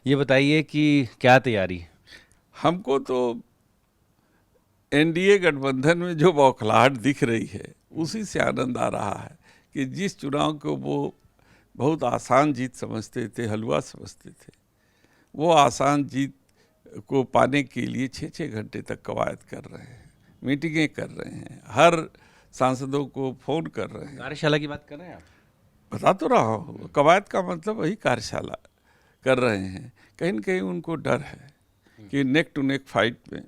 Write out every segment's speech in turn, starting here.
ये बताइए कि क्या तैयारी? हमको तो एनडीए गठबंधन में जो बौखलाहट दिख रही है उसी से आनंद आ रहा है कि जिस चुनाव को वो बहुत आसान जीत समझते थे, हलवा समझते थे, वो आसान जीत को पाने के लिए 6-6 घंटे तक कवायद कर रहे हैं, मीटिंगें कर रहे हैं, हर सांसदों को फ़ोन कर रहे हैं। कार्यशाला की बात कर रहे हैं आप? बता तो रहा हूँ, कवायद का मतलब वही कार्यशाला कर रहे हैं। कहीं न कहीं उनको डर है कि नेक टू नेक फाइट में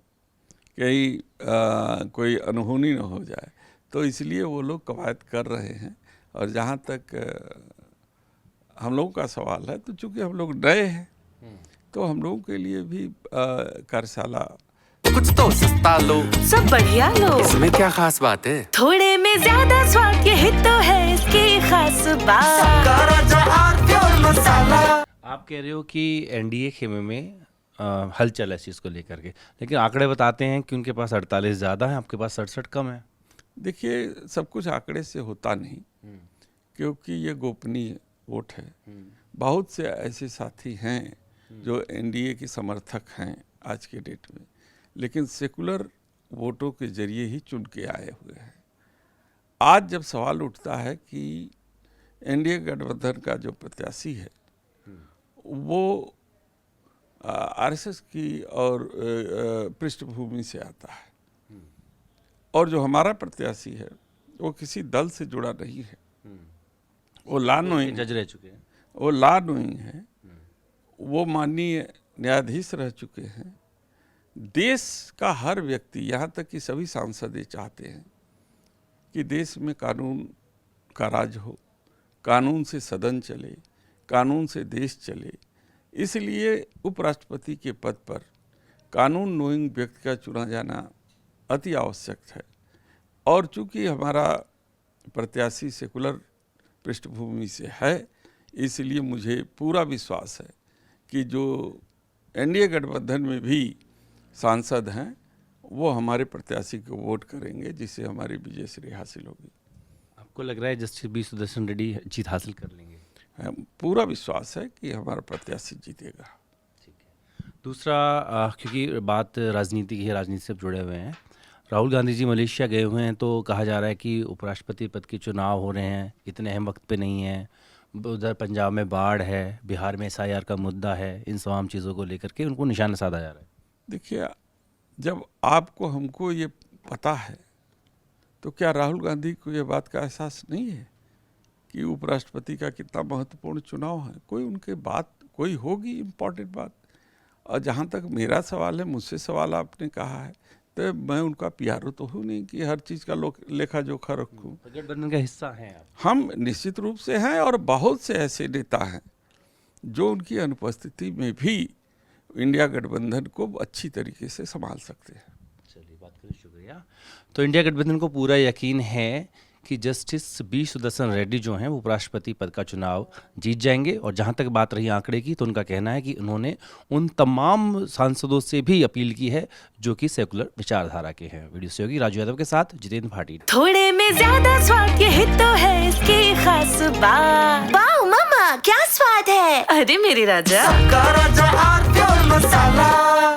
कहीं कोई अनहोनी न हो जाए, तो इसलिए वो लोग कवायद कर रहे हैं। और जहाँ तक हम लोगों का सवाल है, तो चूँकि हम लोग नए हैं तो हम लोगों के लिए भी कार्यशाला कुछ तो सस्ता लो, सब बढ़िया लो, इसमें क्या खास बात है? थोड़े में ज्यादा स्वाद, यही तो है इसकी खास बात। आप कह रहे हो कि एनडीए खेमे में हलचल है इस चीज़ को लेकर के, लेकिन आंकड़े बताते हैं कि उनके पास 48 ज़्यादा है, आपके पास 67 कम है। देखिए, सब कुछ आंकड़े से होता नहीं, क्योंकि ये गोपनीय वोट है। बहुत से ऐसे साथी हैं जो एनडीए के समर्थक हैं आज के डेट में, लेकिन सेकुलर वोटों के जरिए ही चुन के आए हुए हैं। आज जब सवाल उठता है कि एनडीए गठबंधन का जो प्रत्याशी है वो आरएसएस की और पृष्ठभूमि से आता है, और जो हमारा प्रत्याशी है वो किसी दल से जुड़ा नहीं है, वो लानोइंग जज रह चुके हैं, वो लानोइंग है, वो माननीय न्यायाधीश रह चुके हैं। देश का हर व्यक्ति, यहाँ तक कि सभी सांसद ये चाहते हैं कि देश में कानून का राज हो, कानून से सदन चले, कानून से देश चले। इसलिए उपराष्ट्रपति के पद पर कानून नोइंग व्यक्ति का चुना जाना अति आवश्यक है। और चूंकि हमारा प्रत्याशी सेकुलर पृष्ठभूमि से है, इसलिए मुझे पूरा विश्वास है कि जो एनडीए गठबंधन में भी सांसद हैं वो हमारे प्रत्याशी को वोट करेंगे, जिससे हमारी विजय श्री हासिल होगी। आपको लग रहा है जस्टिस बी सुदर्शन रेड्डी जीत हासिल कर लेंगे? पूरा विश्वास है कि हमारा प्रत्याशी जीतेगा। ठीक है। दूसरा, क्योंकि बात राजनीति की है, राजनीति से जुड़े हुए हैं, राहुल गांधी जी मलेशिया गए हुए हैं, तो कहा जा रहा है कि उपराष्ट्रपति पद के चुनाव हो रहे हैं, इतने अहम वक्त पे नहीं है, उधर पंजाब में बाढ़ है, बिहार में एसआईआर का मुद्दा है, इन तमाम चीज़ों को लेकर के उनको निशाना साधा जा रहा है। देखिए, जब आपको हमको ये पता है तो क्या राहुल गांधी को ये बात का एहसास नहीं है कि उपराष्ट्रपति का कितना महत्वपूर्ण चुनाव है? कोई उनके बात कोई होगी इम्पोर्टेंट बात। और जहाँ तक मेरा सवाल है, मुझसे सवाल आपने कहा है, तो मैं उनका पीआरओ तो हूँ नहीं कि हर चीज़ का लेखा जोखा रखूँ। गठबंधन का हिस्सा हैं आप? हम निश्चित रूप से हैं, और बहुत से ऐसे नेता हैं जो उनकी अनुपस्थिति में भी इंडिया गठबंधन को अच्छी तरीके से संभाल सकते हैं। चलिए, बात करें, शुक्रिया। तो इंडिया गठबंधन को पूरा यकीन है कि जस्टिस बी सुदर्शन रेड्डी जो हैं वो उपराष्ट्रपति पद का चुनाव जीत जाएंगे। और जहां तक बात रही आंकड़े की, तो उनका कहना है कि उन्होंने उन तमाम सांसदों से भी अपील की है जो कि सेकुलर विचारधारा के हैं। वीडियो सहयोगी राजू यादव के साथ जितेंद्र भाटी। थोड़े में ज्यादा स्वाद, यही तो है इसकी खास बात। वाओ मामा, क्या स्वाद है! अरे मेरे राजा, मसाला